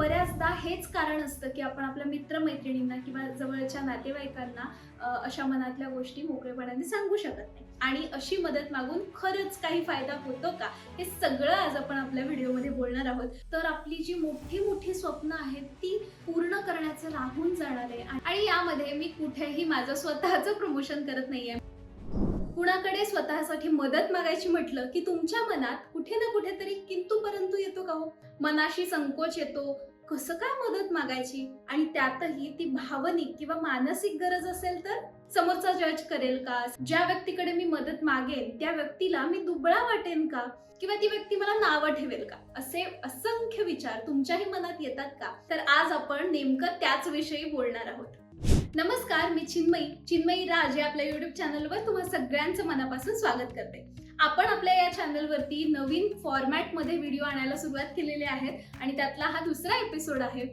बऱ्याचदा हेच कारण असतं की आपण आपल्या मित्रमैत्रिणींना किंवा जवळच्या नातेवाईकांना अशा मनातल्या गोष्टी मोकळेपणाने सांगू शकत नाही. आणि अशी मदत मागून खरंच काही फायदा होतो का, हे सगळं आज आपण आपल्या व्हिडिओमध्ये बोलणार आहोत. तर आपली जी मोठी मोठी स्वप्न आहेत ती पूर्ण करण्याचं राहून जाणार आहे. आणि यामध्ये मी कुठेही माझं स्वतःचं प्रमोशन करत नाहीये. कुणाकडे स्वतःसाठी मदत मागायची म्हटलं की तुमच्या मनात कुठे ना कुठेतरी किंतु परंतु येतो का हो? मनाशी संकोच येतो. कसं काय मदत मागायची, आणि त्यातही ती भावनिक किंवा मानसिक गरज असेल तर समोरचा जज करेल का? ज्या व्यक्तीकडे मी मदत मागेन त्या व्यक्तीला मी दुबळा वाटेन का, किंवा ती व्यक्ती मला नावं ठेवेल का? असे असंख्य विचार तुमच्याही मनात येतात का? तर आज आपण नेमकं त्याच विषयी बोलणार आहोत. नमस्कार, मी चिन्मयी राज या आपल्या युट्यूब चॅनलवर तुम्हा सगळ्यांचं मनापासून स्वागत करते. आपण आपल्या या चॅनलवरती नवीन फॉर्मॅटमध्ये व्हिडिओ आणायला सुरुवात केलेली आहे आणि त्यातला हा दुसरा एपिसोड आहे.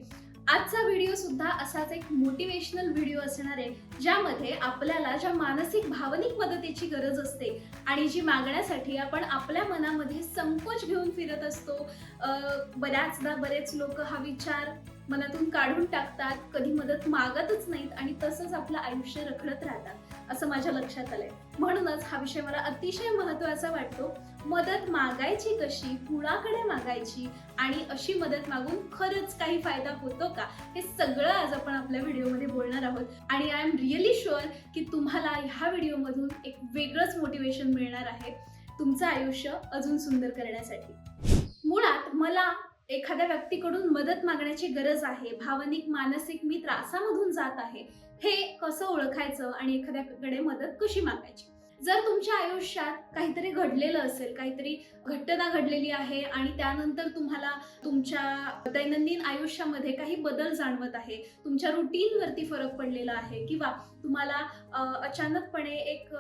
आजचा व्हिडिओ सुद्धा असाच एक मोटिवेशनल व्हिडिओ असणार आहे, ज्यामध्ये आपल्याला ज्या मानसिक भावनिक मदतीची गरज असते आणि जी मागण्यासाठी आपण आपल्या मनामध्ये संकोच घेऊन फिरत असतो. बऱ्याचदा बरेच लोक हा विचार मनातून काढून टाकतात, कधी मदत मागतच नाहीत आणि तसंच आपलं आयुष्य रखडत राहतात असं माझ्या लक्षात आलंय. म्हणूनच हा विषय मला अतिशय महत्त्वाचा वाटतो. मदत मागायची कशी, कुणाकडे मागायची आणि अशी मदत मागून खरंच काही फायदा होतो का, हे सगळं आज आपण आपल्या व्हिडिओमध्ये बोलणार आहोत. आणि आय एम रिअली शुअर की तुम्हाला ह्या व्हिडिओमधून एक वेगळंच मोटिवेशन मिळणार आहे तुमचं आयुष्य अजून सुंदर करण्यासाठी. मुळात मला एखाद्या व्यक्तीकडून मदत मागण्याची गरज आहे, भावनिक मानसिक मी त्रासामधून जात आहे, हे कसं ओळखायचं आणि एखाद्याकडे मदत कशी मागायची. जर तुमच्या आयुष्यात काहीतरी घडलेलं असेल, काहीतरी घटना घडलेली आहे आणि त्यानंतर तुम्हाला तुमच्या दैनंदिन आयुष्यामध्ये काही बदल जाणवत आहे, तुमच्या रुटीनवरती फरक पडलेला आहे, किंवा तुम्हाला अचानकपणे एक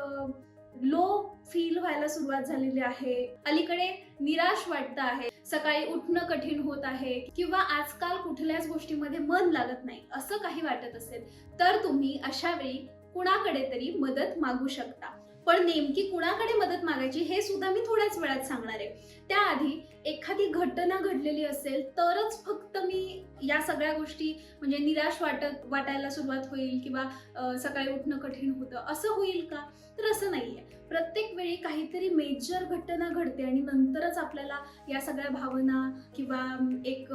लो फील व्हायला सुरुवात झालेली आहे, अलीकडे निराश वाटतं आहे, सकाळी उठणं कठीण होत आहे, किंवा आजकाल कुठल्याच गोष्टीमध्ये मन लागत नाही, असं काही वाटत असेल, तर तुम्ही अशा वेळी कुणाकडे तरी मदत मागू शकता. पण नेमकी कुणाकडे मदत मागायची हे सुद्धा मी थोड्याच वेळात सांगणार आहे. त्याआधी एखादी घटना घडलेली असेल तरच फक्त मी या सगळ्या गोष्टी म्हणजे निराश वाटायला सुरुवात होईल किंवा सकाळी उठणं कठीण होतं असं होईल का, तर असं नाहीये. प्रत्येक वेळी काहीतरी मेजर घटना घडते आणि नंतरच आपल्याला या सगळ्या भावना किंवा एक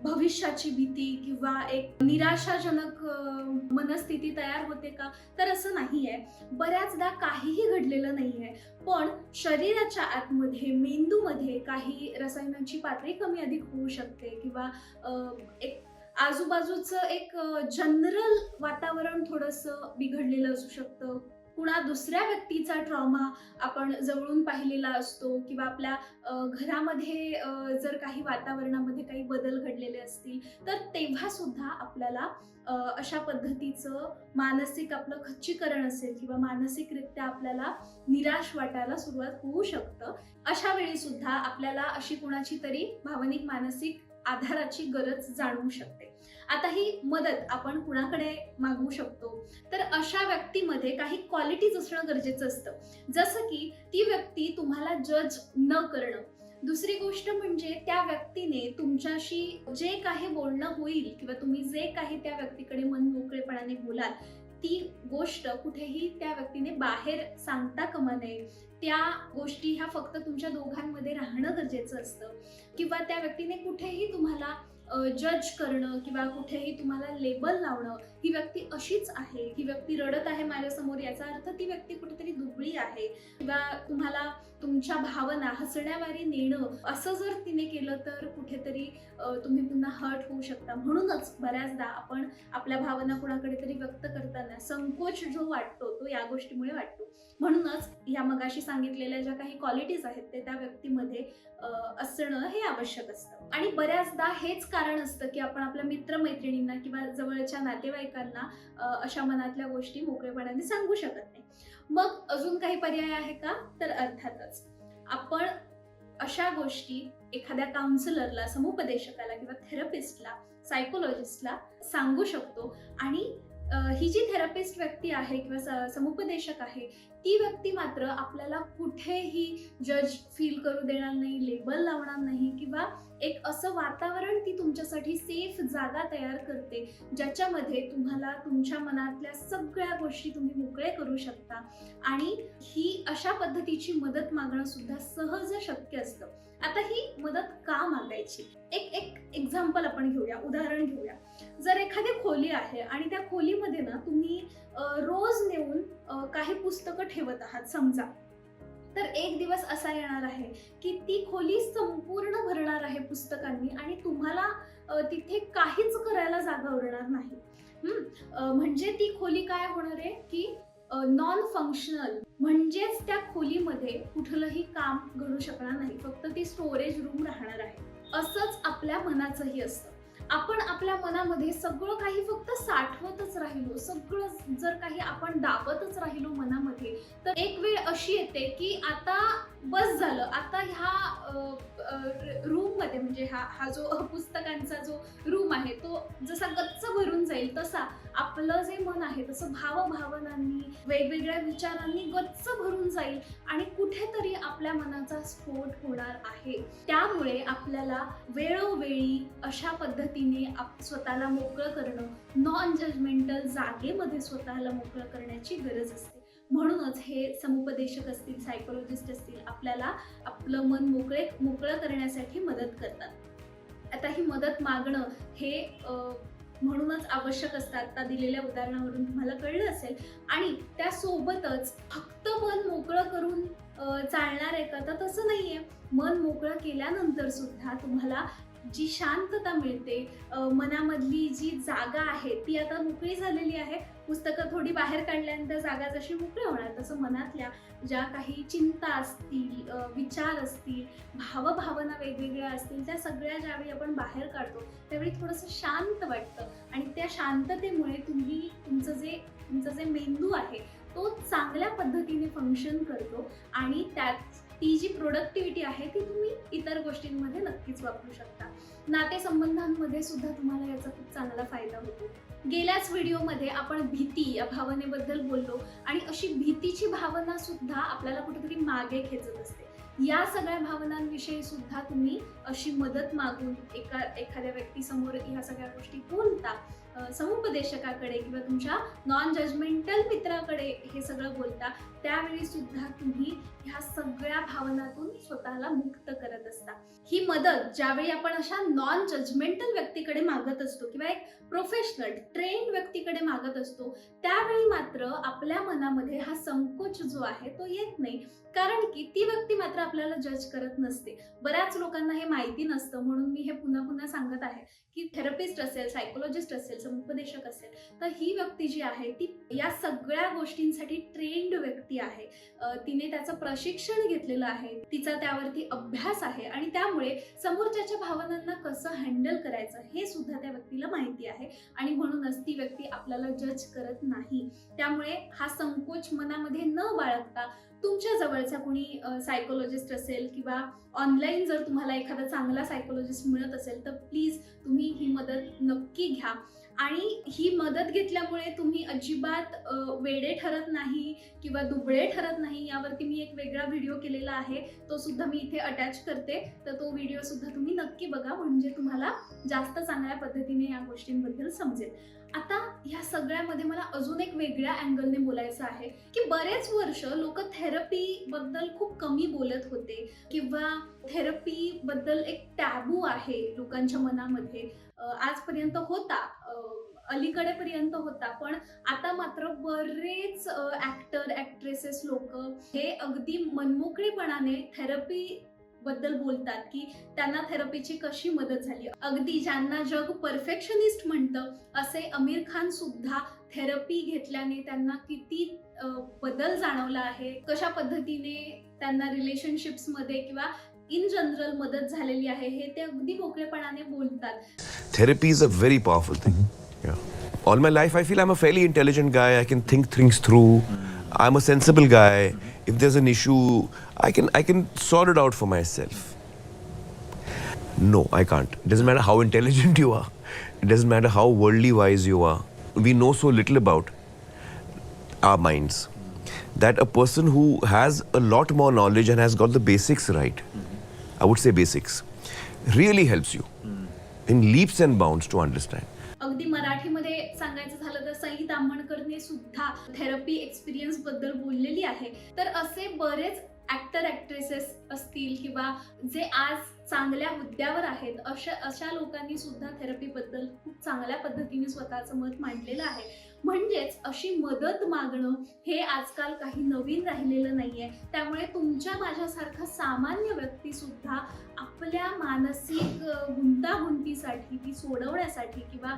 भविष्याची भीती किंवा एक निराशाजनक मनस्थिती तयार होते का, तर असं नाहीये. बऱ्याचदा काहीही घडलेलं नाहीये, पण शरीराच्या आतमध्ये मेंदूमध्ये काही रसायनांची पातळी कमी अधिक होऊ शकते, किंवा एक आजूबाजूचं एक जनरल वातावरण थोडंसं बिघडलेलं असू शकतं. कुणा दुसऱ्या व्यक्तीचा ट्रॉमा आपण जवळून पाहिलेला असतो, किंवा आपल्या घरामध्ये जर काही वातावरणामध्ये काही बदल घडलेले असतील तर तेव्हा सुद्धा आपल्याला अशा पद्धतीचं मानसिक आपलं खच्चीकरण असेल किंवा मानसिकरित्या आपल्याला निराश वाटायला सुरुवात होऊ शकतं. अशा वेळी सुद्धा आपल्याला अशी कुणाची तरी भावनिक मानसिक आधाराची गरज जाणवू शकते. आता ही मदत आपण कुणाकडे मागवू शकतो, तर अशा व्यक्तीमध्ये काही क्वालिटीज असणं गरजेचं असतं. जसं की ती व्यक्ती तुम्हाला जज न करणं. दुसरी गोष्ट म्हणजे त्या व्यक्तीने तुमच्याशी जे काही बोलणं होईल किंवा तुम्ही जे काही त्या व्यक्तीकडे मन मोकळेपणाने बोलाल, ती गोष्ट कुठेही त्या व्यक्तीने बाहेर सांगता कामा नये. त्या गोष्टी ह्या फक्त तुमच्या दोघांमध्ये राहणं गरजेचं असतं. किंवा त्या व्यक्तीने कुठेही तुम्हाला जज करणं किंवा कुठेही तुम्हाला लेबल लावणं, ही व्यक्ती अशीच आहे, ही व्यक्ती रडत आहे माझ्यासमोर, याचा अर्थ ती व्यक्ती कुठेतरी दुबळी आहे, किंवा तुम्हाला तुमच्या भावना हसण्यावारी नेणं, असं जर तिने केलं तर कुठेतरी तुम्ही पुन्हा हर्ट होऊ शकता. म्हणूनच बऱ्याचदा आपण आपल्या भावना कुणाकडे तरी व्यक्त करताना संकोच जो वाटतो तो या गोष्टीमुळे वाटतो. म्हणूनच या मगाशी सांगितलेल्या ज्या काही क्वालिटीज आहेत ते त्या व्यक्तीमध्ये असणं हे आवश्यक असतं. आणि बऱ्याचदा हेच कारण असतं की आपण आपल्या मित्रमैत्रिणींना किंवा जवळच्या नातेवाईकांना अशा मनातल्या गोष्टी मोकळेपणाने सांगू शकत नाही. मग अजून काही पर्याय आहे का, तर अर्थातच आपण अशा गोष्टी एखाद्या काउन्सिलरला, समुपदेशकाला किंवा थेरपिस्टला, सायकोलॉजिस्टला सांगू शकतो. आणि ही जी थेरपिस्ट व्यक्ती आहे किंवा समुपदेशक आहे, ती व्यक्ती मात्र आपल्याला कुठेही जज फील करू देणार नाही, लेबल लावणार नाही किंवा एक असं वातावरण ती तुमच्यासाठी सेफ जागा तयार करते, ज्याच्यामध्ये तुम्हाला तुमच्या मनातल्या सगळ्या गोष्टी तुम्ही मोकळे करू शकता. आणि ही अशा पद्धतीची मदत मागणं सुद्धा सहज शक्य असतं. आता ही मदत का मागायची? एक एक्झाम्पल आपण घेऊया, उदाहरण घेऊया. जर एखादी खोली आहे आणि त्या खोलीमध्ये ना तुम्ही रोज नेऊन काही पुस्तकं ठेवत आहात समजा, तर एक दिवस असा येणार आहे की ती खोली संपूर्ण भरणार आहे पुस्तकांनी आणि तुम्हाला तिथे काहीच करायला जागा उरणार नाही. म्हणजे ती खोली काय होणार आहे की नॉन फंक्शनल, म्हणजेच त्या खोलीमध्ये कुठलंही काम घडू शकणार नाही, फक्त ती स्टोरेज रूम राहणार आहे. असंच आपल्या मनाचंही असतं. आपण आपल्या मनामध्ये सगळं काही फक्त साठवतच राहिलो, सगळं जर काही आपण दाबतच राहिलो मनामध्ये, तर एक वेळ अशी येते की आता बस झालं, आता ह्या रूम मध्ये म्हणजे हा जो पुस्तकांचा जो रूम आहे तो जसा गच्च भरून जाईल, तसा आपलं जे मन आहे तसं भावभावनांनी वेगवेगळ्या विचारांनी गच्च भरून जाईल आणि कुठेतरी आपल्या मनाचा स्फोट होणार आहे. त्यामुळे आपल्याला वेळोवेळी अशा पद्धतीने स्वतःला मोकळं करणं, नॉन जजमेंटल जागेमध्ये स्वतःला मोकळं करण्याची गरज असते. म्हणूनच हे समुपदेशक असतील, सायकोलॉजिस्ट असतील, आपल्याला आपलं मन मोकळं करण्यासाठी मदत करतात. आता ही मदत मागणं हे म्हणूनच आवश्यक असतं. आता दिलेल्या उदाहरणावरून तुम्हाला कळलं असेल. आणि त्यासोबतच फक्त मन मोकळं करून चालणार आहे का? तर तसं नाहीये. मन मोकळं केल्यानंतर सुद्धा तुम्हाला जी शांतता मिळते, मनामधली जी जागा आहे ती आता मोकळी झालेली आहे. पुस्तकं थोडी बाहेर काढल्यानंतर जागा जशी मोकळी होणार, तसं मनातल्या ज्या काही चिंता असतील, विचार असतील, भावभावना वेगवेगळ्या असतील, त्या सगळ्या ज्यावेळी आपण बाहेर काढतो त्यावेळी थोडंसं शांत वाटतं आणि त्या शांततेमुळे तुमचं जे मेंदू आहे तो चांगल्या पद्धतीने फंक्शन करतो आणि त्यात ती जी प्रोडक्टिव्हिटी आहे ती तुम्ही इतर गोष्टींमध्ये नक्कीच वापरू शकता. नातेसंबंधांमध्ये सुद्धा तुम्हाला याचा खूप चांगला फायदा होतो. गेल्याच व्हिडिओमध्ये आपण भीती या भावनेबद्दल बोललो आणि अशी भीतीची भावना सुद्धा आपल्याला कुठेतरी मागे खेचत असते. या सगळ्या भावनांविषयी सुद्धा तुम्ही अशी मदत मागून एखाद्या व्यक्तीसमोर ह्या सगळ्या गोष्टी बोलता, समुपदेशकाकडे किंवा तुमच्या नॉन जजमेंटल मित्राकडे हे सगळं बोलता, त्यावेळी सुद्धा तुम्ही ह्या सगळ्या भावनातून स्वतःला मुक्त करत असता. ही मदत ज्यावेळी आपण अशा नॉन जजमेंटल व्यक्तीकडे मागत असतो किंवा एक प्रोफेशनल ट्रेन्ड व्यक्तीकडे मागत असतो, त्यावेळी मात्र आपल्या मनामध्ये हा संकोच जो आहे तो येत नाही, कारण की ती व्यक्ती मात्र आपल्याला जज करत नसते. बऱ्याच लोकांना हे माहिती नसतं, म्हणून मी हे पुन्हा पुन्हा सांगत आहे की थेरपिस्ट असेल, सायकोलॉजिस्ट असेल, समुपदेशक असेल, तर ही व्यक्ती जी आहे ती या सगळ्या गोष्टींसाठी ट्रेन्ड व्यक्ती आहे. तिने त्याचं प्रशिक्षण घेतलेलं आहे, तिचा त्यावरती अभ्यास आहे आणि त्यामुळे समोरच्याच्या भावनांना कसं हँडल करायचं हे सुद्धा त्या व्यक्तीला माहिती आहे आणि म्हणूनच ती व्यक्ती आपल्याला जज करत नाही. त्यामुळे हा संकोच मनामध्ये न बाळगता तुमच्या जवळचा कोणी सायकोलॉजिस्ट असेल किंवा ऑनलाईन जर तुम्हाला एखादा चांगला सायकोलॉजिस्ट मिळत असेल तर प्लीज तुम्ही ही मदत नक्की घ्या. आणि ही मदत घेतल्यामुळे तुम्ही अजिबात वेडे ठरत नाही किंवा दुबळे ठरत नाही. यावरती मी एक वेगळा व्हिडिओ केलेला आहे, तो सुद्धा मी इथे अटॅच करते, तर तो व्हिडिओ सुद्धा तुम्ही नक्की बघा, म्हणजे तुम्हाला जास्त चांगल्या पद्धतीने या गोष्टींबद्दल समजेल. आता ह्या सगळ्यामध्ये मला अजून एक वेगळ्या अँगलने बोलायचं आहे की बरेच वर्ष लोक थेरपी बद्दल खूप कमी बोलत होते किंवा थेरपी बद्दल एक टॅबू आहे लोकांच्या मनामध्ये. आजपर्यंत होता, अलीकडेपर्यंत होता, पण आता मात्र बरेच ऍक्टर ऍक्ट्रेसेस लोक हे अगदी मनमोकळेपणाने थेरपी बद्दल बोलतात की त्यांना थेरपीची कशी मदत झाली. अगदी ज्यांना जग परफेक्शनिस्ट म्हणतं असे आमिर खान सुद्धा थेरपी घेतल्याने त्यांना किती बदल जाणवला आहे, कशा पद्धतीने त्यांना रिलेशनशिप्स मध्ये किंवा इन जनरल मदत झालेली आहे हे ते अगदी मोकळेपणाने बोलतात. Therapy is a very powerful thing. Yeah. All my life I feel I'm a fairly intelligent guy. I can think things through. I'm a sensible guy. If there's an issue, I can sort it out for myself. No, I can't. It doesn't matter how intelligent you are. It doesn't matter how worldly wise you are. we know so little about our minds that a person who has a lot more knowledge and has got the basics right, I would say basics, really helps you in leaps and bounds to understand. अगदी मराठीमध्ये सांगायचं झालं तर सई ताम्हणकरने सुद्धा therapy experience बद्दल बोललेली आहे. तर असे बरेच ऍक्टर ऍक्ट्रेसेस असतील किंवा जे आज चांगल्या हुद्द्यावर आहेत अशा लोकांनी सुद्धा थेरपी बद्दल खूप चांगल्या पद्धतीने स्वतःचं मत मांडलेलं आहे. म्हणजेच अशी मदत मागणं हे आजकाल काही नवीन राहिलेलं नाहीये. त्यामुळे तुमच्या माझ्यासारखा सामान्य व्यक्ती सुद्धा आपल्या मानसिक गुंतागुंतीसाठी ती सोडवण्यासाठी किंवा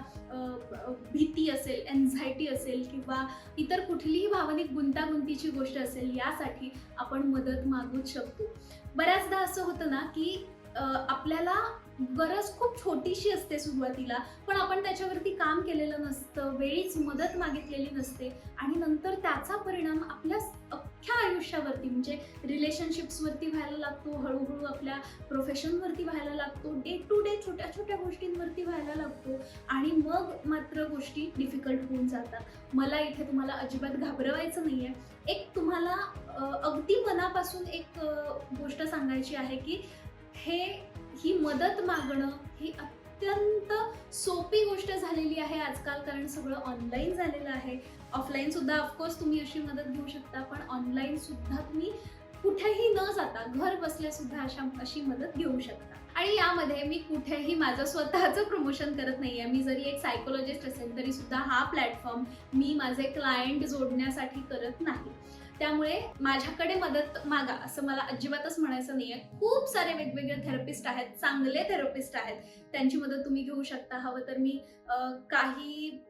भीती असेल, एन्झायटी असेल किंवा इतर कुठलीही भावनिक गुंतागुंतीची गोष्ट असेल यासाठी आपण मदत मागूच शकतो. बऱ्याचदा असं होतं ना की आपल्याला गरज खूप छोटीशी असते सुरुवातीला, पण आपण त्याच्यावरती काम केलेलं नसतं, वेळीच मदत मागितलेली नसते आणि नंतर त्याचा परिणाम आपल्या अख्ख्या आयुष्यावरती म्हणजे रिलेशनशिप्सवरती व्हायला लागतो, हळूहळू आपल्या प्रोफेशनवरती व्हायला लागतो, डे टू डे छोट्या छोट्या गोष्टींवरती व्हायला लागतो आणि मग मात्र गोष्टी डिफिकल्ट होऊन जातात. मला इथे तुम्हाला अजिबात घाबरवायचं नाहीये. एक तुम्हाला अगदी मनापासून एक गोष्ट सांगायची आहे की ही मदत मागणं ही अत्यंत सोपी गोष्ट झालेली आहे आजकाल, कारण सगळं ऑनलाईन झालेलं आहे. ऑफलाईन सुद्धा ऑफकोर्स तुम्ही अशी मदत घेऊ शकता, पण ऑनलाईन सुद्धा तुम्ही कुठेही न जाता घर बसल्या सुद्धा अशी मदत घेऊ शकता. आणि यामध्ये मी कुठेही माझं स्वतःचं प्रमोशन करत नाहीये. मी जरी एक सायकोलॉजिस्ट असेल तरी सुद्धा हा प्लॅटफॉर्म मी माझे क्लायंट जोडण्यासाठी करत नाही. त्यामुळे माझ्याकडे मदत मागा असं मला अजिबातच म्हणायचं नाहीये. खूप सारे वेगवेगळे थेरपिस्ट आहेत, चांगले थेरपिस्ट आहेत, त्यांची मदत तुम्ही घेऊ शकता. हवं तर मी काही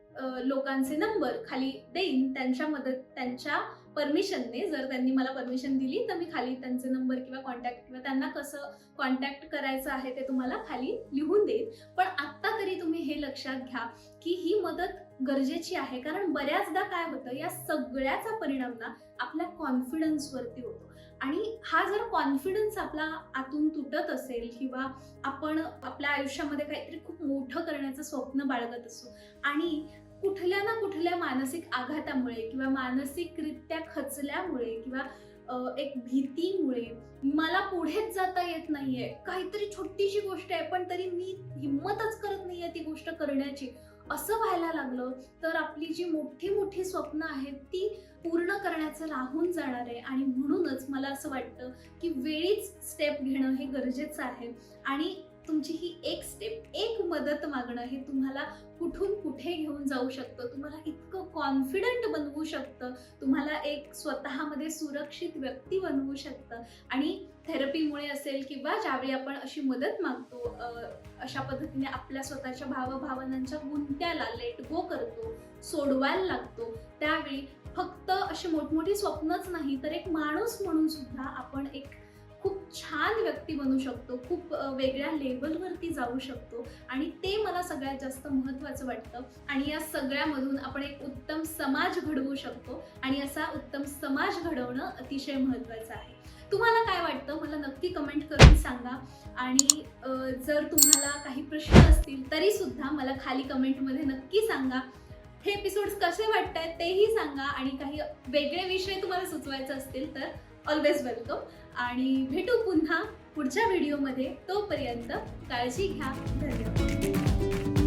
लोकांचे नंबर खाली देईन, त्यांच्या परमिशनने, जर त्यांनी मला परमिशन दिली तर मी खाली त्यांचे नंबर किंवा कॉन्टॅक्ट किंवा त्यांना कसं कॉन्टॅक्ट करायचं आहे ते तुम्हाला खाली लिहून देईन. पण आत्ता तरी तुम्ही हे लक्षात घ्या की ही मदत गरजेची आहे, कारण बऱ्याचदा काय होतं या सगळ्याचा परिणाम ना आपल्या कॉन्फिडन्सवरती होतो. आणि हा जर कॉन्फिडन्स आपला आतून तुटत असेल किंवा आपण आपल्या आयुष्यामध्ये काहीतरी खूप मोठं करण्याचं स्वप्न बाळगत असतो आणि कुठल्या ना कुठल्या मानसिक आघातामुळे किंवा मानसिकरित्या खचल्यामुळे किंवा एक भीतीमुळे मला पुढेच जाता येत नाहीये, काहीतरी छोटीशी गोष्ट आहे पण तरी मी हिम्मतच करत नाहीये ती गोष्ट करण्याची, असं व्हायला लागलं तर आपली जी मोठी मोठी स्वप्न आहेत ती पूर्ण करण्याचं राहून जाणार आहे. आणि म्हणूनच मला असं वाटतं की वेळीच स्टेप घेणं हे गरजेचं आहे. आणि तुमची ही एक स्टेप, एक मदत मागणं हे तुम्हाला कुठून कुठे घेऊन जाऊ शकतं, तुम्हाला इतकं कॉन्फिडंट बनवू शकतं, तुम्हाला एक स्वतःमध्ये सुरक्षित व्यक्ती बनवू शकतं. आणि थेरपीमुळे असेल किंवा ज्यावेळी आपण अशी मदत मागतो, अशा पद्धतीने आपल्या स्वतःच्या भावभावनांच्या गुंत्याला लेट गो करतो, सोडवायला लागतो, त्यावेळी फक्त अशी मोठमोठी स्वप्नच नाही तर एक माणूस म्हणून सुद्धा आपण एक खूप छान व्यक्ती बनू शकतो, खूप वेगळ्या लेवलवरती जाऊ शकतो. आणि ते मला सगळ्यात जास्त महत्त्वाचं वाटतं. आणि या सगळ्यामधून आपण एक उत्तम समाज घडवू शकतो आणि असा उत्तम समाज घडवणं अतिशय महत्त्वाचं आहे. तुम्हाला काय वाटतं मला नक्की कमेंट करून सांगा. आणि जर तुम्हाला काही प्रश्न असतील तरी सुद्धा मला खाली कमेंटमध्ये नक्की सांगा. हे एपिसोड्स कसे वाटतात तेही सांगा आणि काही वेगळे विषय तुम्हाला सुचवायचे असतील तर ऑलवेज वेलकम. आणि भेटू पुन्हा पुढच्या व्हिडिओमध्ये. तोपर्यंत काळजी घ्या. धन्यवाद.